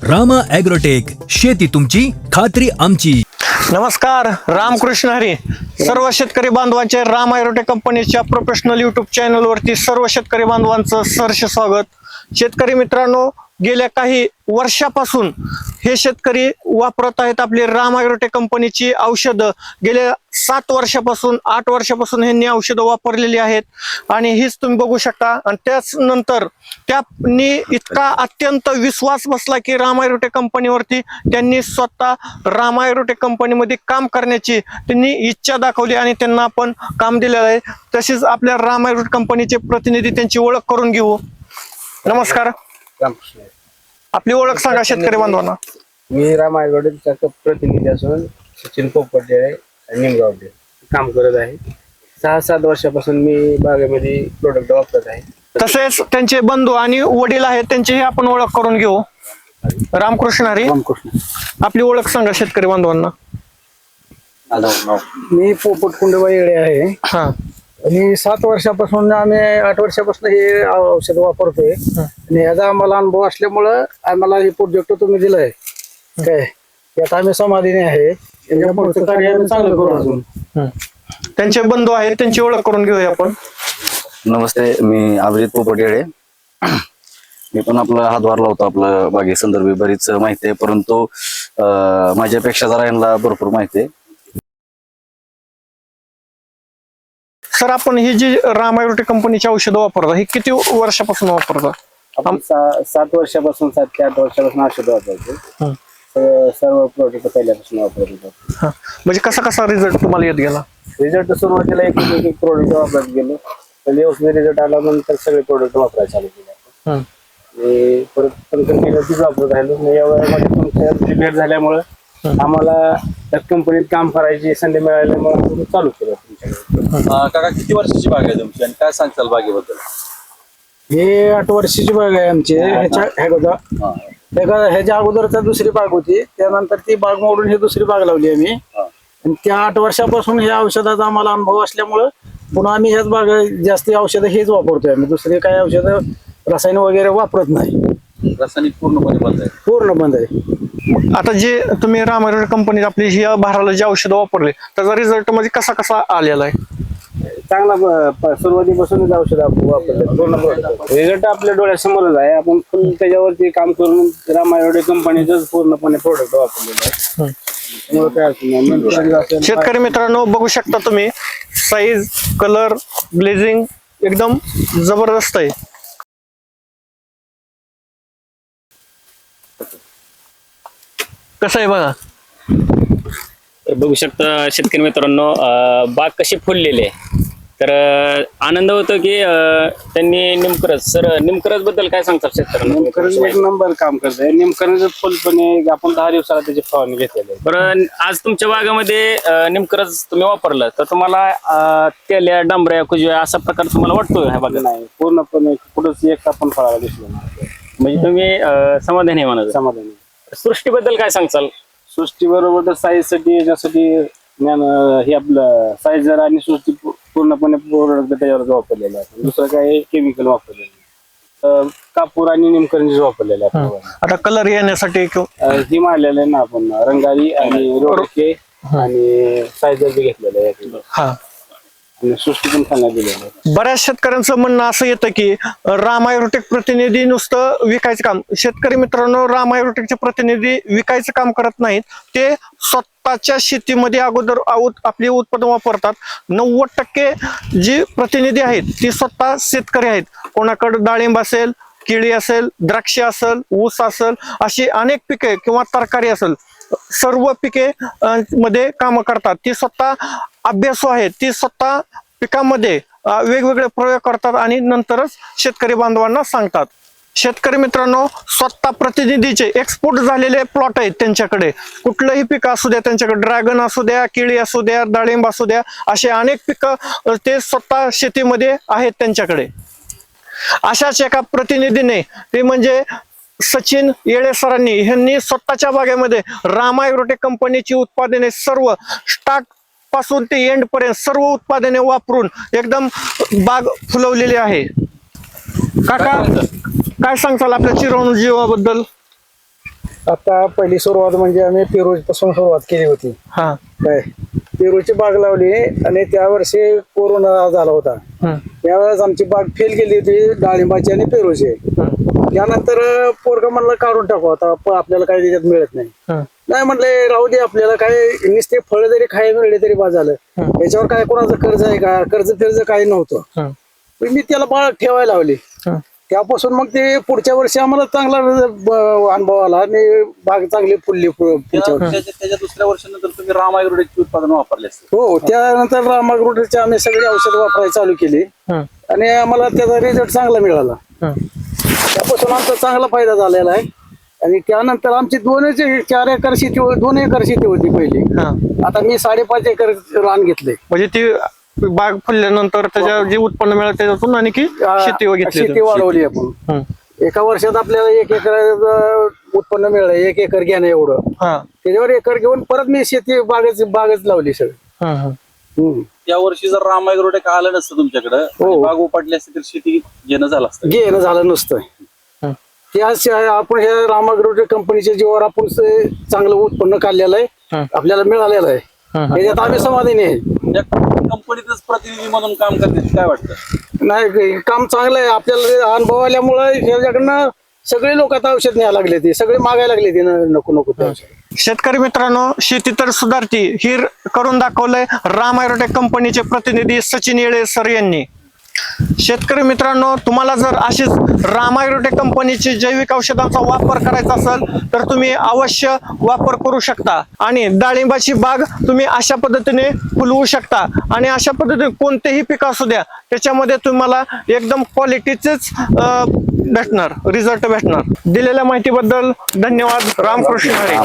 Rama agrotech, शेती तुमची खात्री आमची. नमस्कार, रामकृष्ण हरी. सर्व शेतकरी बांधवांचे राम ॲग्रोटेक कंपनीच्या प्रोफेशनल यूट्यूब चॅनलवरती सर्व शेतकरी बांधवांचं सहर्ष स्वागत. शेतकरी मित्रांनो, गेल्या काही वर्षापासून हे शेतकरी वापरत आहेत आपली राम ॲग्रोटेक कंपनीची औषधं. गेल्या 7 वर्षापासून 8 वर्षापासून ह्यांनी औषधं वापरलेली आहेत आणि हीच तुम्ही बघू शकता. आणि त्याच नंतर त्यांनी इतका अत्यंत विश्वास बसला की राम ॲग्रोटेक कंपनीवरती त्यांनी स्वतः राम ॲग्रोटेक कंपनीमध्ये काम करण्याची त्यांनी इच्छा दाखवली आणि त्यांना आपण काम दिलेलं आहे. तसेच आपल्या राम ॲग्रोटेक कंपनीचे प्रतिनिधी त्यांची ओळख करून घेऊ. नमस्कार, आपली ओळख सांगा शेतकरी बांधवांना. मी राम ॲग्रोटेकचा प्रतिनिधी असून सचिन पोपटे निमगावचे काम करत आहे. 6-7 वर्षापासून मी बागेमध्ये प्रोडक्ट वापरत आहे. तसेच त्यांचे बंधू आणि वडील आहेत, त्यांचीही आपण ओळख करून घेऊ. रामकृष्ण हरी, आपली ओळख सांगा शेतकरी बांधवांना. मी पोपट कुंडबाई येळे आहे. हा, आणि 7 वर्षापासून आम्ही 8 वर्षापासून हे औषध वापरतोय आणि याचा आम्हाला अनुभव असल्यामुळं आम्हाला हे प्रोजेक्ट तुम्ही दिलंय काय यात आम्ही समाधानी आहे. यांच्या पुढचं कार्य आम्ही चांगलं करू अजून. त्यांचे बंधू आहेत, त्यांची ओळख करून घेऊया आपण. नमस्ते, मी अभिजित पोपटेळे. मी पण आपला हातभार लावतो. आपलं बागे संदर्भी बरीच माहिती आहे, परंतु माझ्यापेक्षा जरा यांना भरपूर माहिती आहे. सर, आपण ही जी राम ॲग्रोटेक कंपनीची औषधं वापरता ही किती वर्षापासून वापरता? आपण 7 वर्षापासून 7 ते 8 वर्षापासून औषध वापरतो. सर्व प्रोडक्ट पहिल्यापासून वापरत होतो. हा, म्हणजे कसा रिझल्ट तुम्हाला येत गेला? रिझल्ट सुरुवातीला एक प्रोडक्ट वापरत गेलो, तर व्यवस्थित रिझल्ट आल्यानंतर सगळे प्रोडक्ट वापरायला चालू केले. आणि परत पण कंटिन्यूच वापरत राहिलो. या वयामध्ये तुमच्या भेट झाल्यामुळे आम्हाला त्या कंपनीत काम करायची संधी मिळाल्यामुळे आम्ही चालू केलं तुमच्याकडे. काका, किती वर्षाची बाग आहे तुमची आणि काय सांगताल बागेबद्दल? हे 8 वर्षाची बाग आहे आमची. ह्याच्या अगोदरचा दुसरी बाग होती, त्यानंतर ती बाग मोडून ही दुसरी बाग लावली आम्ही. आणि त्या 8 वर्षापासून ह्या औषधाचा आम्हाला अनुभव असल्यामुळं पुन्हा आम्ही ह्याच बाग जास्ती औषधं हेच वापरतोय. आम्ही दुसरी काही औषधं रसायन वगैरे वापरत नाही. रासायनिक पूर्णपणे बंद आहे. पूर्ण बंद आहे. आता जे तुम्ही राम ॲग्रोटेक कंपनी आपली ही भाराला जे औषधं वापरले त्याचा रिझल्ट म्हणजे कसा आलेला आहे? चांगला सुरुवातीपासूनच औषध आपण वापरले. रिझल्ट आपल्या डोळ्यासमोरच आहे. आपण फुल त्याच्यावरती काम करून राम ॲग्रोटेक कंपनीच पूर्णपणे प्रोडक्ट वापरलेलं आहे. शेतकरी मित्रांनो, बघू शकता तुम्ही, साईज, कलर, ग्लेझिंग एकदम जबरदस्त आहे. कसं आहे बघा, बघू शकता शेतकरी मित्रांनो, बाग कशी फुललेली आहे. तर आनंद होतो की त्यांनी निमकरज बद्दल काय सांगतात शेतकऱ्यांना? निमकरंज एक नंबर काम करत आहे. निमकरंज फुलपणे आपण 10 दिवसाला त्याची फवारणी घेतलेली आहे. बरं, आज तुमच्या बागामध्ये निमकरज तुम्ही वापरलं तर तुम्हाला तेल्या, डांबऱ्या, कुजव्या असा प्रकार तुम्हाला वाटतो ह्या बागेत? नाही, पूर्णपणे कुठंच एक आपण फळाला दिसलो नाही. म्हणजे तुम्ही समाधानी आहे म्हणा. समाधानी. सृष्टीबद्दल काय सांगचाल? सृष्टी बरोबर तर साईजसाठी याच्यासाठी हे आपलं साईजर आणि सृष्टी पूर्णपणे प्रोडक्ट त्याच्यावर वापरलेलं आहे. दुसरं काही केमिकल वापरलेलं, कापूर आणि निमकरंज वापरलेलं आहे. आता कलर येण्यासाठी ही मारलेलं आहे ना आपण, रंगारी आणि रोडके आणि साईजर बी घेतलेलं आहे. हा, आणि सृष्टी पण खाण्यात दिलेलं आहे. बऱ्याच शेतकऱ्यांचं म्हणणं असं येतं की राम ॲग्रोटेक प्रतिनिधी नुसतं विकायचं काम. शेतकरी मित्रांनो, राम ॲग्रोटेकचे प्रतिनिधी विकायचं काम करत नाहीत, ते स्वतःच्या शेतीमध्ये अगोदर आपले उत्पादन वापरतात. 90% जी प्रतिनिधी आहेत ती स्वतः शेतकरी आहेत. कोणाकडे डाळिंब असेल, केळी असेल, द्राक्ष असेल, ऊस असेल, अशी अनेक पिके किंवा तरकारी असेल, सर्व पिके मध्ये काम करतात. ती स्वतः अभ्यासू आहेत. ती स्वतः पिकामध्ये वेगवेगळे प्रयोग करतात आणि नंतरच शेतकरी बांधवांना सांगतात. शेतकरी मित्रांनो, स्वतः प्रतिनिधीचे एक्सपोर्ट झालेले प्लॉट आहेत त्यांच्याकडे. कुठलंही पीक असू द्या त्यांच्याकडे, ड्रॅगन असू द्या, केळी असू द्या, डाळिंब असू द्या, असे अनेक पिकं ते स्वतः शेतीमध्ये आहेत त्यांच्याकडे. अशाच एका प्रतिनिधीने, ते म्हणजे सचिन येळे सरांनी, ह्यांनी स्वतःच्या बागेमध्ये राम ॲग्रोटेक कंपनीची उत्पादने सर्व स्टार्ट पासून ते एंड पर्यंत सर्व उत्पादने वापरून एकदम बाग फुलवलेली आहे. काका, काय सांगताल आपल्या चिरवणू जीवाबद्दल? आता पहिली सुरुवात म्हणजे आम्ही पेरूज पासून सुरुवात केली होती. हा काय पेरूची बाग लावली आणि त्या वर्षी कोरोना झाला होता. त्यावेळेस आमची बाग फेल गेली होती डाळिंबाची आणि पेरूची. त्यानंतर पोरगा म्हणलं काढून टाकू आता आपल्याला काही त्याच्यात मिळत नाही. नाही म्हणले राहू दे, आपल्याला काय नुसते फळ जरी खायला मिळले तरी बा झालं. याच्यावर काय कोणाचं कर्ज आहे का, कर्ज फिर्ज काही नव्हतं. पण मी त्याला बाळ ठेवायला लावली. त्यापासून मग ते पुढच्या वर्षी आम्हाला चांगला अनुभव आला आणि बाग चांगली फुलली पुढच्या वर्षी. त्याच्या दुसऱ्या वर्षानंतर तुम्ही राम ॲग्रोटेकचे उत्पादन वापरले असते. हो, त्यानंतर रामागृडचे आम्ही सगळी औषधं वापरायला चालू केली आणि आम्हाला त्याचा रिझल्ट चांगला मिळाला. त्यापासून आमचा चांगला फायदा झालेला आहे. आणि त्यानंतर आमची 4 एकर शेती 2 एकर शेती होती पहिली. आता मी 5.5 एकर रान घेतले. म्हणजे ती बाग फुलल्यानंतर त्याच्या जे उत्पन्न मिळालं त्याच्यातून आणि की शेती वाढवली आपण. एका वर्षात आपल्याला 1 एकर उत्पन्न मिळालं. 1 एकर घेणं एवढं. त्याच्यावर एकर घेऊन परत मी शेती बागच लावली सगळं. या वर्षी जर राम ॲग्रोटेक आलं नसतं तुमच्याकडे, बाग उपटली असती तर शेती घेणं झालं असतं. घेणं झालं नसतं. त्याशिवाय आपण ह्या रामागृह कंपनीच्या जीवावर आपण चांगलं उत्पन्न काढलेलं आहे, आपल्याला मिळालेलं आहे. त्याच्यात आम्ही समाधानी आहे. या कंपनीतच प्रतिनिधी म्हणून काम करते, काय वाटतं? नाही, काम चांगलं आहे. आपल्याला अनुभव आल्यामुळे ह्याच्याकडनं सगळे लोक आता औषध न्यायला लागले. ते सगळे मागायला लागले ते नको नको ते औषध. शेतकरी मित्रांनो, शेती तर सुधारती ही करून दाखवलंय राम ॲग्रोटेक कंपनीचे प्रतिनिधी सचिन येळे सर यांनी. शेतकरी मित्रांनो, तुम्हाला जर अशीच राम ॲग्रोटेक कंपनीची जैविक औषधांचा वापर करायचा असेल तर तुम्ही अवश्य वापर करू शकता. आणि डाळिंबाची बाग तुम्ही अशा पद्धतीने फुलवू शकता. आणि अशा पद्धतीने कोणतेही पीक असू द्या, त्याच्यामध्ये तुम्हाला एकदम क्वालिटीचेच भेटणार, रिझल्ट भेटणार. दिलेल्या माहितीबद्दल धन्यवाद. रामकृष्ण हरी.